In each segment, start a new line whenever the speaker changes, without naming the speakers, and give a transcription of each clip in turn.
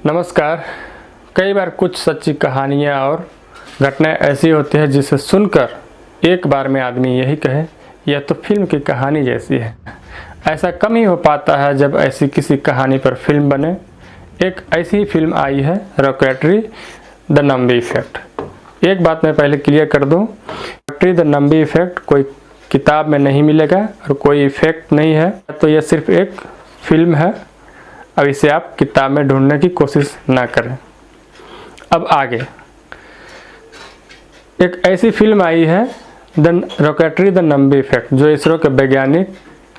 नमस्कार। कई बार कुछ सच्ची कहानियाँ और घटनाएं ऐसी होती हैं जिसे सुनकर एक बार में आदमी यही कहे यह तो फिल्म की कहानी जैसी है। ऐसा कम ही हो पाता है जब ऐसी किसी कहानी पर फिल्म बने। एक ऐसी फिल्म आई है रॉकेटरी द नंबी इफ़ेक्ट। एक बात मैं पहले क्लियर कर दूं, रॉकेटरी द नंबी इफ़ेक्ट कोई किताब में नहीं मिलेगा और कोई इफ़ेक्ट नहीं है, तो यह सिर्फ एक फिल्म है। अब इसे आप किताब में ढूंढने की कोशिश ना करें। अब आगे एक ऐसी फिल्म आई है the rocketry the Nambi effect, जो इसरो के वैज्ञानिक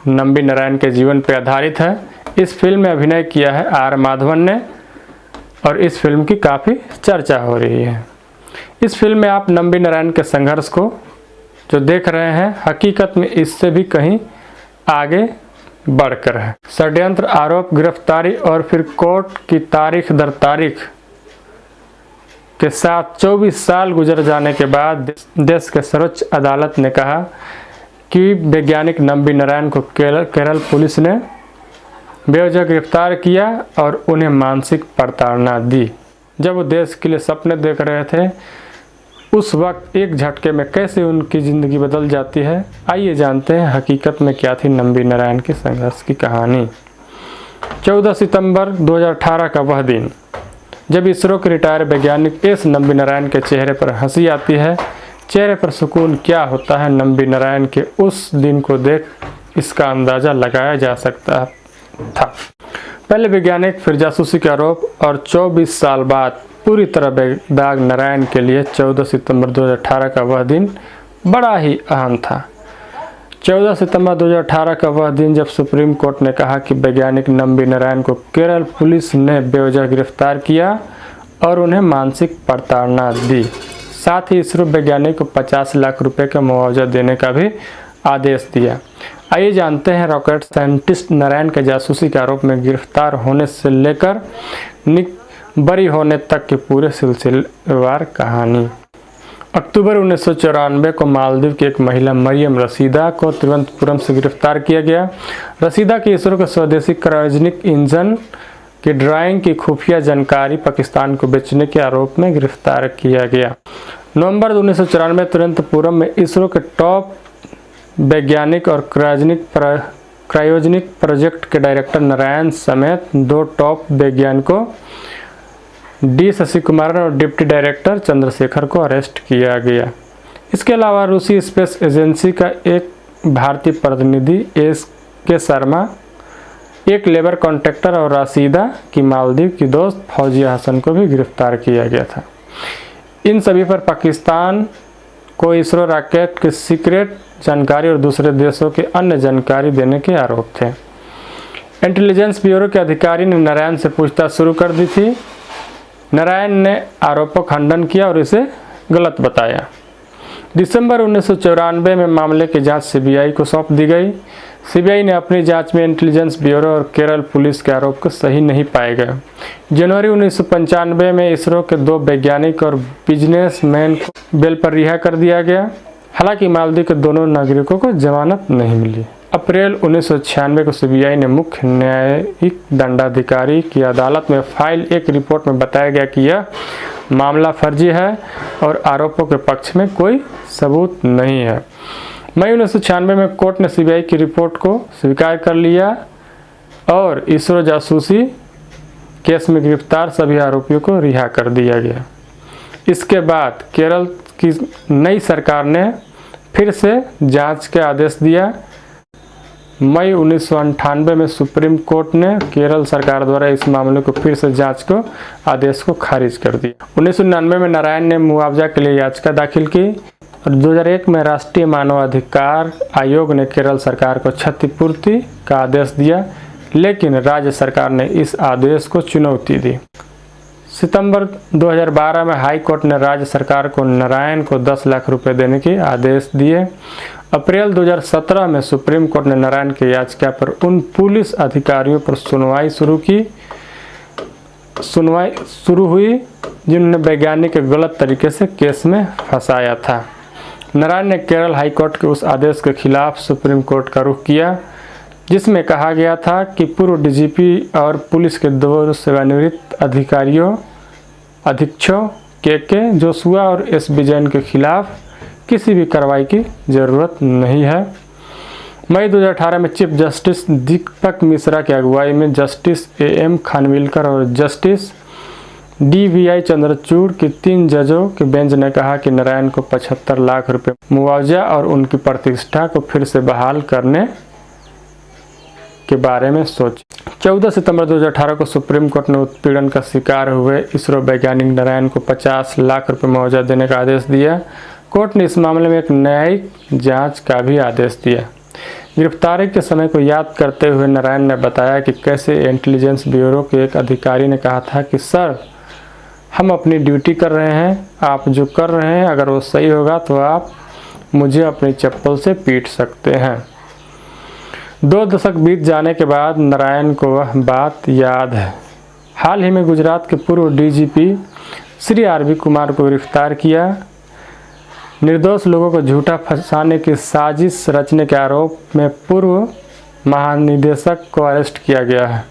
नंबी नारायण के जीवन पर आधारित है। इस फिल्म में अभिनय किया है आर माधवन ने और इस फिल्म की काफ़ी चर्चा हो रही है। इस फिल्म में आप नंबी नारायण के संघर्ष को जो देख रहे हैं, हकीकत में इससे भी कहीं आगे बढ़कर है। षड्यंत्र, आरोप, गिरफ्तारी और फिर कोर्ट की तारीख दर तारीख के साथ 24 साल गुजर जाने के बाद देश के सर्वोच्च अदालत ने कहा कि वैज्ञानिक नंबी नारायण को केरल पुलिस ने बेवजह गिरफ्तार किया और उन्हें मानसिक प्रताड़ना दी। जब वो देश के लिए सपने देख रहे थे, उस वक्त एक झटके में कैसे उनकी ज़िंदगी बदल जाती है। आइए जानते हैं हकीकत में क्या थी नंबी नारायण की संघर्ष की कहानी। 14 सितंबर 2018 का वह दिन जब इसरो के रिटायर वैज्ञानिक एस नंबी नारायण के चेहरे पर हंसी आती है। चेहरे पर सुकून क्या होता है, नंबी नारायण के उस दिन को देख इसका अंदाज़ा लगाया जा सकता था। पहले वैज्ञानिक, फिर जासूसी के आरोप और 24 साल बाद पूरी तरह बेदाग नारायण के लिए 14 सितंबर 2018 का वह दिन बड़ा ही अहम था। 14 सितंबर 2018 का वह दिन जब सुप्रीम कोर्ट ने कहा कि वैज्ञानिक नंबी नारायण को केरल पुलिस ने बेवजह गिरफ्तार किया और उन्हें मानसिक प्रताड़ना दी। साथ ही इसरो वैज्ञानिक को 50 लाख रुपए का मुआवजा देने का भी आदेश दिया। आइए जानते हैं रॉकेट साइंटिस्ट नारायण के जासूसी के आरोप में गिरफ्तार होने से लेकर बरी होने तक की पूरे सिलसिलेवार कहानी। अक्टूबर 1994 को मालदीव की एक महिला मरियम रशीदा को तिरुवनंतपुरम से गिरफ्तार किया गया। रशीदा की इसरो के स्वदेशी क्रायोजेनिक इंजन की ड्राइंग की खुफिया जानकारी पाकिस्तान को बेचने के आरोप में गिरफ्तार किया गया। नवंबर 1994 तिरुवनंतपुरम में इसरो के टॉप वैज्ञानिक और क्रायोजेनिक प्रोजेक्ट के डायरेक्टर नारायण समेत 2 टॉप वैज्ञानिकों डी शशि कुमारन और डिप्टी डायरेक्टर चंद्रशेखर को अरेस्ट किया गया। इसके अलावा रूसी स्पेस एजेंसी का एक भारतीय प्रतिनिधि एस के शर्मा, एक लेबर कॉन्ट्रैक्टर और रशीदा की मालदीव की दोस्त फौजिया हसन को भी गिरफ्तार किया गया था। इन सभी पर पाकिस्तान को इसरो रॉकेट की सीक्रेट जानकारी और दूसरे देशों के अन्य जानकारी देने के आरोप थे। इंटेलिजेंस ब्यूरो के अधिकारी ने नारायण से पूछताछ शुरू कर दी थी। नारायण ने आरोपों का खंडन किया और इसे गलत बताया। दिसंबर 1994 में मामले की जांच सीबीआई को सौंप दी गई। सीबीआई ने अपनी जांच में इंटेलिजेंस ब्यूरो और केरल पुलिस के आरोप को सही नहीं पाए गए। जनवरी 1995 में इसरो के 2 वैज्ञानिक और बिजनेसमैन को बेल पर रिहा कर दिया गया। हालांकि मालदीव के दोनों नागरिकों को जमानत नहीं मिली। अप्रैल 1996 को सीबीआई ने मुख्य न्यायिक दंडाधिकारी की अदालत में फाइल एक रिपोर्ट में बताया गया कि यह मामला फर्जी है और आरोपों के पक्ष में कोई सबूत नहीं है। मई 1996 में कोर्ट ने सीबीआई की रिपोर्ट को स्वीकार कर लिया और इसरो जासूसी केस में गिरफ्तार सभी आरोपियों को रिहा कर दिया गया। इसके बाद केरल की नई सरकार ने फिर से जांच के आदेश दिया। मई 1998 में सुप्रीम कोर्ट ने केरल सरकार द्वारा इस मामले को फिर से जांच को आदेश को खारिज कर दिया। 1999 में नारायण ने मुआवजा के लिए याचिका दाखिल की और 2001 में राष्ट्रीय मानवाधिकार आयोग ने केरल सरकार को क्षतिपूर्ति का आदेश दिया, लेकिन राज्य सरकार ने इस आदेश को चुनौती दी। सितंबर 2012 में हाई कोर्ट ने राज्य सरकार को नारायण को 10 लाख रुपए देने के आदेश दिए। अप्रैल 2017 में सुप्रीम कोर्ट ने नारायण की याचिका पर उन पुलिस अधिकारियों पर सुनवाई शुरू हुई जिन्होंने वैज्ञानिक के गलत तरीके से केस में फंसाया था। नारायण ने केरल हाई कोर्ट के उस आदेश के खिलाफ सुप्रीम कोर्ट का रुख किया। जिसमें कहा गया था कि पूर्व डीजीपी और पुलिस के 2 सेवानिवृत्त अधिकारियों अधीक्षक के जोशुआ और एस विजयन के खिलाफ किसी भी कार्रवाई की ज़रूरत नहीं है। मई 2018 में चीफ जस्टिस दीपक मिश्रा की अगुवाई में जस्टिस AM खानविलकर और जस्टिस DVI चंद्रचूड़ की 3 जजों के बेंच ने कहा कि नारायण को 75 लाख रुपए मुआवजा और उनकी प्रतिष्ठा को फिर से बहाल करने के बारे में सोच। 14 सितंबर 2018 को सुप्रीम कोर्ट ने उत्पीड़न का शिकार हुए इसरो वैज्ञानिक नारायण को 50 लाख रुपए मुआवजा देने का आदेश दिया। कोर्ट ने इस मामले में एक न्यायिक जांच का भी आदेश दिया। गिरफ्तारी के समय को याद करते हुए नारायण ने बताया कि कैसे इंटेलिजेंस ब्यूरो के एक अधिकारी ने कहा था कि सर, हम अपनी ड्यूटी कर रहे हैं, आप जो कर रहे हैं अगर वो सही होगा तो आप मुझे अपनी चप्पल से पीट सकते हैं। 2 दशक बीत जाने के बाद नारायण को वह बात याद है। हाल ही में गुजरात के पूर्व DGP श्री RV कुमार को गिरफ्तार किया। निर्दोष लोगों को झूठा फंसाने की साजिश रचने के आरोप में पूर्व महानिदेशक को अरेस्ट किया गया है।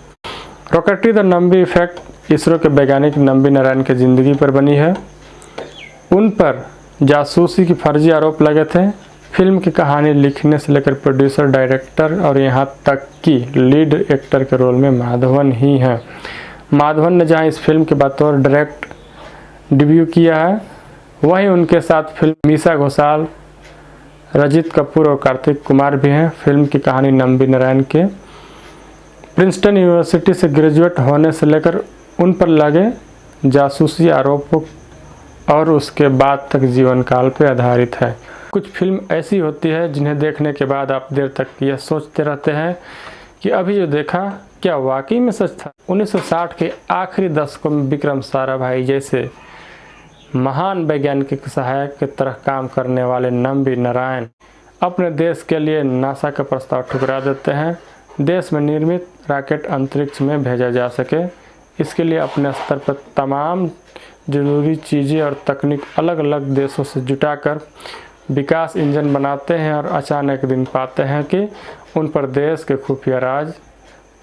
Rocketry the Nambi effect ISRO के वैज्ञानिक नंबी नारायण की जिंदगी पर बनी है। उन पर जासूसी की फर्जी आरोप लगे थे। फिल्म की कहानी लिखने से लेकर प्रोड्यूसर, डायरेक्टर और यहाँ तक कि लीड एक्टर के रोल में माधवन ही हैं। माधवन ने जहाँ इस फिल्म के बतौर डायरेक्ट डेब्यू किया है, वहीं उनके साथ फिल्म मीसा घोषाल, रजित कपूर और कार्तिक कुमार भी हैं। फिल्म की कहानी नंबी नारायण के प्रिंसटन यूनिवर्सिटी से ग्रेजुएट होने से लेकर उन पर लगे जासूसी आरोपों और उसके बाद तक जीवन काल पर आधारित है। कुछ फिल्म ऐसी होती है जिन्हें देखने के बाद आप देर तक यह सोचते रहते हैं कि अभी जो देखा क्या वाकई में सच था। 1960 के आखिरी दशकों में विक्रम साराभाई जैसे महान वैज्ञानिक सहायक की तरह काम करने वाले नंबी नारायण अपने देश के लिए नासा का प्रस्ताव ठुकरा देते हैं। देश में निर्मित रॉकेट अंतरिक्ष में भेजा जा सके, इसके लिए अपने स्तर पर तमाम जरूरी चीज़ें और तकनीक अलग अलग देशों से जुटाकर विकास इंजन बनाते हैं और अचानक एक दिन पाते हैं कि उन पर देश के खुफिया राज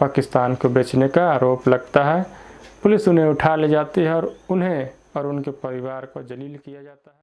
पाकिस्तान को बेचने का आरोप लगता है। पुलिस उन्हें उठा ले जाती है और उन्हें और उनके परिवार को जलील किया जाता है।